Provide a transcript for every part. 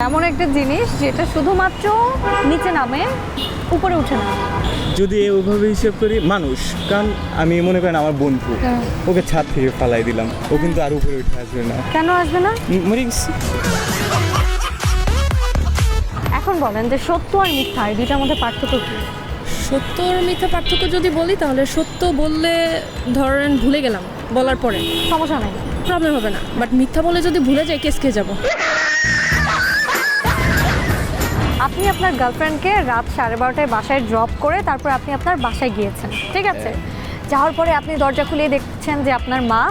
এমন একটা জিনিস যেটা শুধুমাত্র নিচে নামে উপরে উঠে না। যদি ওইভাবে হিসেব করি মানুষ, কারণ আমি মনে করেন আমার বন্ধু, ওকে ছাদ থেকে ফালাই দিলাম, ও কিন্তু আর উপরে উঠে আসবে না। কেন আসবে না? মরে গেছি। এখন বলেন যে সত্য আর মিথ্যা এই দুইটার মধ্যে পার্থক্য কি? সত্য আর মিথ্যা পার্থক্য যদি বলি তাহলে সত্য বললে ধরেন ভুলে গেলাম বলার পরে সমস্যা নাই, প্রবলেম হবে না, বাট মিথ্যা বলে যদি ভুলে যাই কেস খেয়ে যাবো। আপনি আপনার গার্লফ্রেন্ডকে রাত 12:30টায় বাসায় ড্রপ করে তারপর আপনি আপনার বাসায় গিয়েছেন, ঠিক আছে? যাওয়ার পরে আপনি দরজা খুলিয়ে দেখছেন যে আপনার মা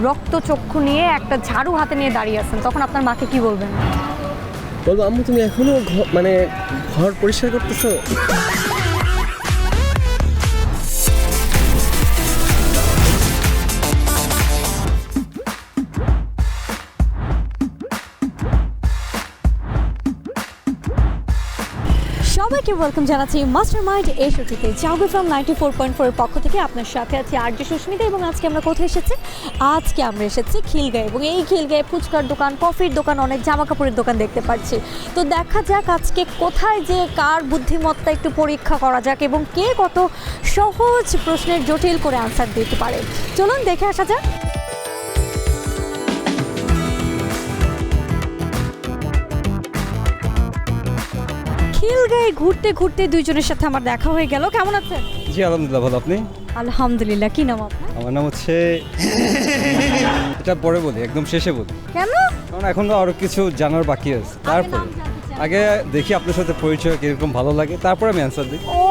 রক্তচক্ষু নিয়ে একটা ঝাড়ু হাতে নিয়ে দাঁড়িয়ে আছেন, তখন আপনার মাকে কি বলবেন? বলবো আম্মু তুমি এখনো মানে ঘর পরিষ্কার করতেছো? সবাইকে ওয়েলকাম জানাচ্ছি মাস্টারমাইন্ড এই শোটিতে। জাগো ফ্রম 94.4 এর পক্ষ থেকে আপনার সাথে আছি আরজে সুস্মিতা। এবং আজকে আমরা কোথায় এসেছি? আজকে আমরা এসেছি খিলগাঁও, এবং এই খিলগাঁয়ে ফুচকার দোকান, কফির দোকান, অনেক জামা কাপড়ের দোকান দেখতে পাচ্ছি। তো দেখা যাক আজকে কোথায় যে কার বুদ্ধিমত্তা একটু পরীক্ষা করা যাক এবং কে কত সহজ প্রশ্নের জটিল করে আনসার দিতে পারে। চলুন দেখে আসা যাক। খিলগাঁয়ে ঘুরতে ঘুরতে দুইজনের সাথে আমার দেখা হয়ে গেল। কেমন আছেন? জি আলহামদুলিল্লাহ, ভালো। আপনি? আলহামদুলিল্লাহ। কি নাম আপনার? আমার নাম হচ্ছে এটা পরে বলি, একদম শেষে বলি, কেন? কারণ এখন তো আরো কিছু জানার বাকি আছে। তারপরে আগে দেখি আপনার সাথে পরিচয় কিরকম ভালো লাগে, তারপরে আমি অ্যান্সার দিই। ও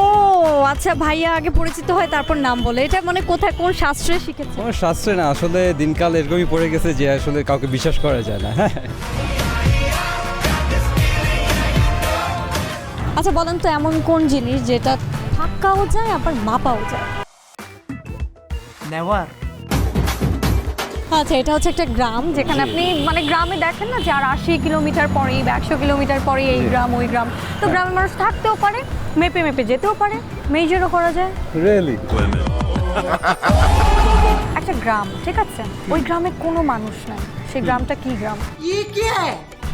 আচ্ছা, ভাইয়া আগে পরিচিত হয় তারপর নাম বলে, এটা মানে কোথায় কোন শাস্ত্রে শিখেছে? কোনো শাস্ত্রে না, আসলে দিনকাল এরকমই পড়ে গেছে যে আসলে কাউকে বিশ্বাস করা যায় না। হ্যাঁ, আচ্ছা বলেন তো, এমন কোন জিনিস যেটা থাকাও যায় আবার মাপাও যায়? নেওয়ার। আচ্ছা, এটা হচ্ছে একটা গ্রাম যেখানে আপনি মানে গ্রামে দেখেন না যে আর 80 কিলোমিটার পরেই বা 100 কিলোমিটার পরেই এই গ্রাম ওই গ্রাম। তো গ্রামের মানুষ থাকতেও পারে, মেপে মেপে যেতেও পারে, মেজারও করা যায়। রিয়েলি? একটা গ্রাম, ঠিক আছে, ওই গ্রামে কোনো মানুষ নাই, সেই গ্রামটা কি গ্রাম?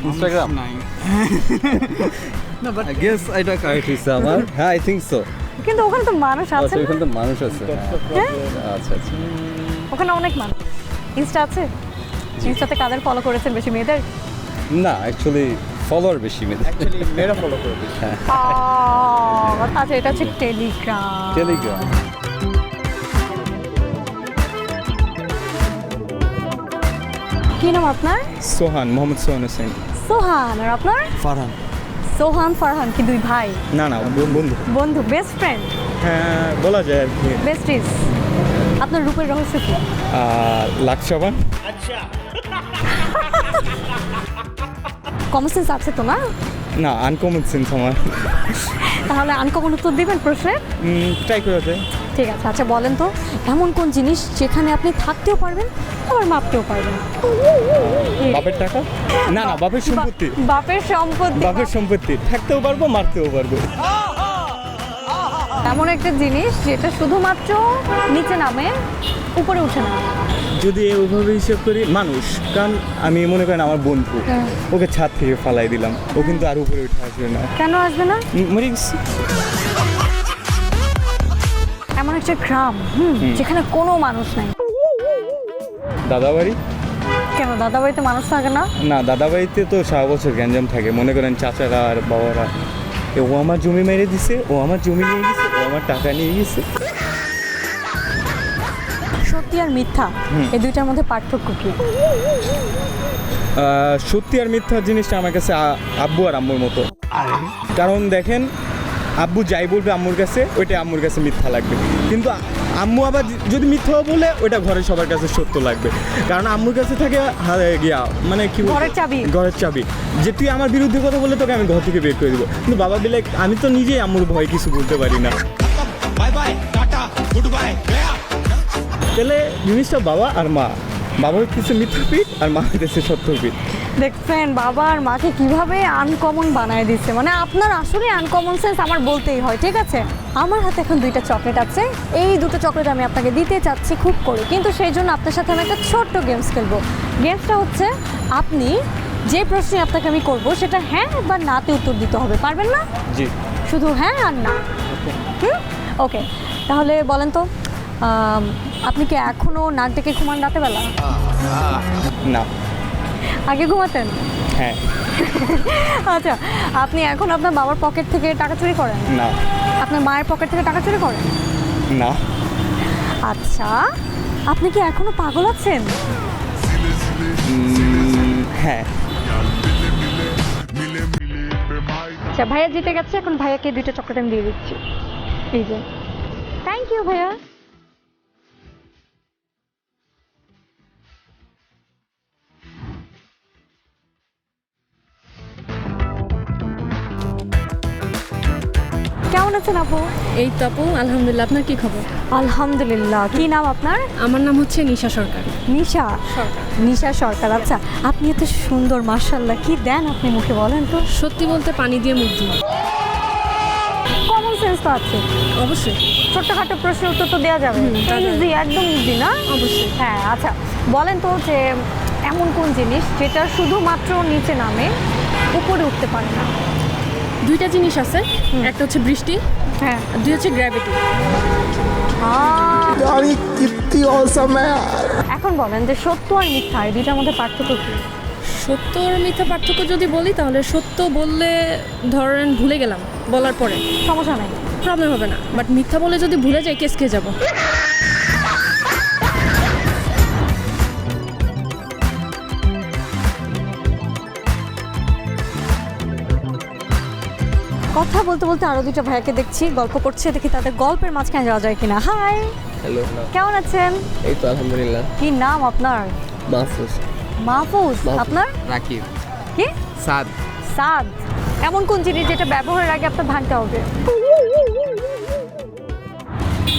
ইনস্টাগ্রাম নাই। I guess এটা কারেক্ট হইছে আমার। হ্যাঁ, আই থিংক সো। কিন্তু ওখানে তো মানুষ আছে আচ্ছা, না? ওখানে তো মানুষ আছে। হ্যাঁ? আচ্ছা আচ্ছা। ওখানে অনেক মানুষ। ইনস্টা আছে? ইনস্টাতে কাদের ফলো করেছেন বেশি, মেয়েদের? না, অ্যাকচুয়ালি ফলোয়ার বেশি মেয়েদের। অ্যাকচুয়ালি মেয়েরা ফলো করে। আচ্ছা, এটা হচ্ছে টেলিগ্রাম। টেলিগ্রাম। কি নাম আপনার? সোহান, মোহাম্মদ সোহান হোসেন। সোহান। আর আপনার? ফারহান। সোহান ফারহান কি দুই ভাই? না না, বন্ধু। বন্ধু, বেস্ট ফ্রেন্ড, হ্যাঁ, বলা যায় আর কি। বেস্টিস। আপনার রূপের রহস্য কি? লাকসাবান। কমন সেন্স আছে তো না? না, আনকমন সেন্স আমার। তাহলে আনকমন উত্তর দিবেন প্রশ্নে? ট্রাই করা যায়। ঠিক আছে। আচ্ছা বলেন তো, এমন কোন জিনিস যেখানে আপনি থাকতেও পারবেন আবার মাপতেও পারবেন? বাপের টাকা? না না, বাপের সম্পত্তি। বাপের সম্পত্তি। বাপের সম্পত্তি থাকতেও পারবো, মারতেও পারবো। এমন একটা জিনিস যেটা শুধুমাত্র নিচে নামে উপরে উঠে না। যদি ওইভাবে হিসেব করি মানুষ, কারণ আমি মনে করেন আমার বন্ধু, ওকে ছাদ থেকে ফালাই দিলাম, ও কিন্তু আর উপরে উঠে আসবে না। কেন আসবে না? মরে গেছি। এমন একটা গ্রাম যেখানে কোনো মানুষ নাই। দাদাবাড়ি? কেন দাদাবাড়িতে মানুষ থাকে না? না, দাদাবাড়িতে তো সারা বছর গ্যাঞ্জাম থাকে, মনে করেন চাচারা আর বাবারা, ও আমার জমি মেরে দিছে, ও আমার জমি নিয়ে গেছে, ও আমার টাকা নিয়ে গেছে। সত্যি আর মিথ্যা এই দুইটার মধ্যে পার্থক্য কি? সত্যি আর মিথ্যা জিনিসটা আমার কাছে আব্বু আর আম্মুর মতো। কারণ দেখেন, আব্বু যাই বলবে আম্মুর কাছে, ওইটা আম্মুর কাছে মিথ্যা লাগবে, কিন্তু আম্মু আবার যদি মিথ্যাও বলে ওইটা ঘরের সবার কাছে সত্য লাগবে। কারণ আম্মুর কাছে থাকে গিয়া মানে কি বলবো, ঘরের চাবি। ঘরের চাবি, যে তুই আমার বিরুদ্ধে কথা বলে তোকে আমি ঘর থেকে বের করে দেবো। কিন্তু বাবা বলে আমি তো নিজেই আম্মুর ভয় কিছু বলতে পারি না। তাহলে জিনিসটা বাবা আর মা, বাবা হচ্ছে মিথ্যা পিঠ আর মা হচ্ছে সত্য পিঠ। দেখছেন বাবা আর মাকে কিভাবে আনকমন বানায় দিচ্ছে, মানে আপনার আসলে আনকমন সেন্স আমার বলতেই হয়। ঠিক আছে, আমার হাতে এখন দুইটা চকলেট আছে, এই দুটো চকলেট আমি আপনাকে দিতে চাচ্ছি খুব করে, কিন্তু সেই জন্য আপনার সাথে আমি একটা ছোট্ট গেমস খেলবো। গেমসটা হচ্ছে আপনি যে প্রশ্নে আপনাকে আমি করব সেটা হ্যাঁ বা নাতে উত্তর দিতে হবে, পারবেন না? জি। শুধু হ্যাঁ আর না। ওকে, তাহলে বলেন তো আপনি কি এখনও নাক ডেকে ঘুমান রাতেবেলা? না। আগে ঘুমাতেন? হ্যাঁ। আচ্ছা, আপনি এখন আপনার বাবার পকেট থেকে টাকা চুরি করেন? না। আপনার মায়ের পকেট থেকে টাকা চুরি করেন? না। আচ্ছা, আপনি কি এখনো পাগল আছেন? হ্যাঁ। আচ্ছা, ভাইয়া জিতে গেছে, এখন ভাইয়াকে 2টা চকলেট আমি দিয়ে দিচ্ছি। এই যে, থ্যাংক ইউ ভাইয়া। কেমন আছেন আপু? এই তো আপু, আলহামদুলিল্লাহ। আপনার কি খবর? আলহামদুলিল্লাহ। কি নাম আপনার? আমার নাম হচ্ছে নিশা সরকার। নিশা নিশা সরকার। আচ্ছা, আপনি এত সুন্দর, মাশাআল্লাহ। কি দেন আপনি মুখে, বলেন তো? সত্যি বলতে পানি দিয়ে মুখ দিই। কমন সেন্স তো আছে অবশ্যই। ছোট্টখাটো প্রশ্নের উত্তর তো দেওয়া যাবে। ইজি, একদম ইজি না? অবশ্যই। হ্যাঁ, আচ্ছা বলেন তো যে এমন কোন জিনিস যেটা শুধুমাত্র নিচে নামে, উপরে উঠতে পারে না? 2টা জিনিস আছে, একটা হচ্ছে বৃষ্টি হ্যাঁ। আর 2 হচ্ছে গ্র্যাভিটি। কিত্তি অসম এখন বলেন যে সত্য আর মিথ্যা, এই দুইটার মধ্যে পার্থক্য কি? সত্য আর মিথ্যা পার্থক্য যদি বলি, তাহলে সত্য বললে ধরেন ভুলে গেলাম, বলার পরে সমস্যা নাই, প্রবলেম হবে না, বাট মিথ্যা বলে যদি ভুলে যাই কেস খেয়ে যাবো। কথা বলতে বলতে আরো 2টা ভাইয়াকে দেখছি গল্প করছে, দেখি তাদের গল্পের মাঝখানে যাওয়া যায় কিনা। Hi, hello. কেমন আছেন? এই তো আলহামদুলিল্লাহ। কি নাম আপনার? মাহফুজ। মাহফুজ। মাহফুজ। আপনার রাকিব, কি? সাদ, সাদ। এমন কোন জিনিস যেটা ব্যবহারের আগে আপনার ভাঙতে হবে?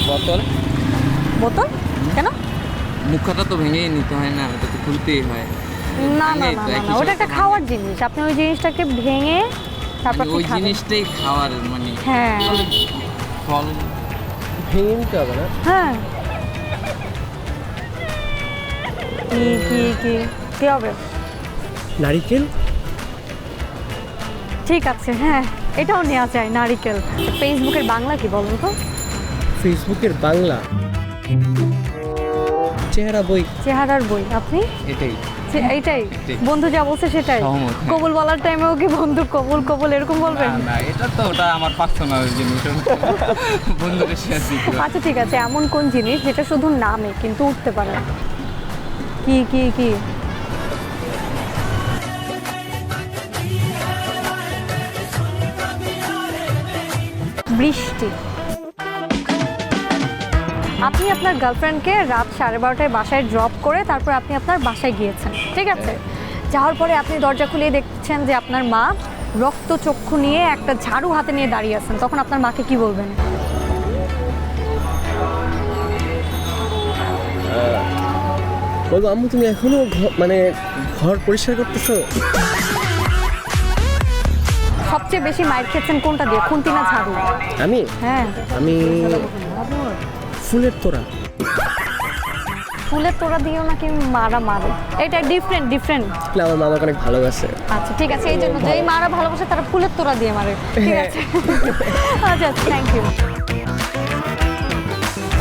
বোতল। বোতল? কেন? মুখটা তো ভেঙেই নিতে হয় না, ওটা তো খুলতেই হয়। না না ভাঙেই না তো, না, একই ওটা একটা সাথে খাওয়ার জিনিস, আপনি ওই জিনিসটাকে ভেঙে তারপর মানে কি ওই খাবেন? জিনিসটাই খাওয়ার মানে হ্যাঁ ফল। ভেঙে নিতে হবে না? হ্যাঁ। কি কি কি কি হবে? নারিকেল। ঠিক আছে, হ্যাঁ এটাও নেওয়া যায়, নারিকেল। ফেসবুকের বাংলা কি বলুন তো? ফেসবুকের বাংলা চেহারা বই। চেহারার বই। আপনি? এটাই এইটাই এটাই। বন্ধু যা বলছে সেটাই? সহমত, হ্যাঁ। কবুল বলার টাইমেও কি বন্ধু কবুল কবুল এরকম বলবেন? না, এটা তো ওটা আমার পার্সোনাল জিনিস, বন্ধুদের শেয়ার দিতে। আচ্ছা ঠিক আছে, এমন কোন জিনিস যেটা শুধু নামে কিন্তু উঠতে পারে না? কি কি কি? বৃষ্টি। আপনি আপনার গার্লফ্রেন্ডকে রাত 12:30টায় বাসায় ড্রপ করে তারপর আপনি আপনার বাসায় গিয়েছেন, ঠিক আছে? যাওয়ার পরে আপনি দরজা খুলিয়ে দেখছেন যে আপনার মা রক্তচক্ষু নিয়ে একটা ঝাড়ু হাতে নিয়ে দাঁড়িয়ে আছেন, তখন আপনার মাকে কি বলবেন? বলবো আম্মু তুমি এখনো মানে ঘর পরিষ্কার করতেছো? সবচেয়ে বেশি মাইর খেয়েছেন কোনটা দিয়ে, খুন্তি না ঝাড়ু? আমি হ্যাঁ। আমি ফুলের তোড়া। ফুলের তোড়া দিয়েও নাকি মারা মারে? এটা ডিফারেন্ট ডিফারেন্ট। আমার মা আমাকে অনেক ভালোবাসে। আচ্ছা ঠিক আছে, এই জন্য যেই মারা ভালোবাসে তারা ফুলের তোড়া দিয়ে মারে, ঠিক আছে? আচ্ছা, থ্যাংক ইউ।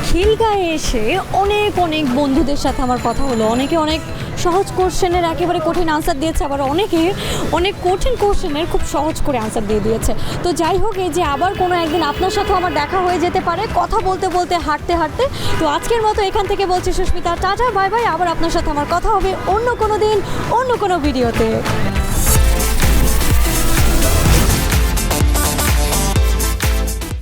খিলগাঁয়ে এসে অনেক অনেক বন্ধুদের সাথে আমার কথা হলো, অনেকে অনেক সহজ কোশ্চেনের একেবারে কঠিন আনসার দিয়েছে, আবার অনেকে অনেক কঠিন কোশ্চেনের খুব সহজ করে আনসার দিয়ে দিয়েছে। তো যাই হোক, এই যে আবার কোনো একদিন আপনার সাথেও আমার দেখা হয়ে যেতে পারে, কথা বলতে বলতে হাঁটতে হাঁটতে। তো আজকের মতো এখান থেকে বলছি সুস্মিতা, টাটা বাই বাই। আবার আপনার সাথে আমার কথা হবে অন্য কোনো দিন, অন্য কোনো ভিডিওতে।